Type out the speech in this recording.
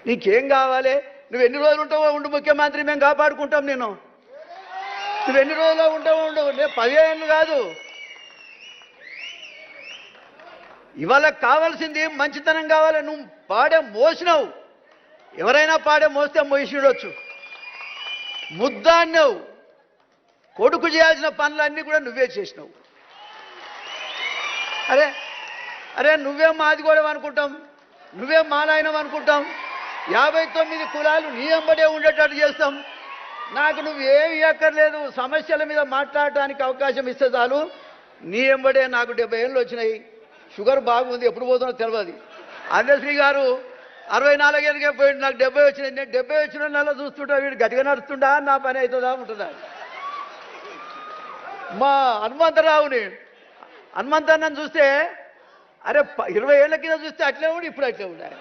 నీకేం కావాలి? నువ్వు ఎన్ని రోజులు ఉంటావో ఉండు ముఖ్యమంత్రి, మేము కాపాడుకుంటాం నేను. నువ్వు ఎన్ని రోజుల్లో ఉంటావో ఉండు, 10 ఏళ్ళు కాదు. ఇవాళ కావాల్సింది మంచితనం కావాలి. నువ్వు పాడే మోసినావు, ఎవరైనా పాడే మోస్తే మోసిడొచ్చు. ముద్దాన్నావు, కొడుకు చేయాల్సిన పనులన్నీ కూడా నువ్వే చేసినావు. అరే అరే నువ్వే మాది కూడా అనుకుంటాం, నువ్వే మా నాయనం అనుకుంటాం. 59 కులాలు నీ వెంబడే ఉండేటట్టు చేస్తాం. నాకు నువ్వేమి అక్కర్లేదు, సమస్యల మీద మాట్లాడటానికి అవకాశం ఇస్తే చాలు. నీ వెంబడే నాకు 70 ఏళ్ళు వచ్చినాయి, షుగర్ బాగుంది, ఎప్పుడు పోతున్నా తెలియదు. అందశ్రీ గారు 64 ఏళ్ళకే పోయింది, నాకు 70 వచ్చినాయి. నేను 70 వచ్చిన నెల చూస్తుంటా, వీడు గట్టిగా నడుస్తుండా, నా పని అవుతుందా ఉంటుందా. మా హనుమంతరావుని చూస్తే అరే 20 ఏళ్ళ కింద చూస్తే అట్లే ఉండి ఇప్పుడు అట్లే ఉండాలి.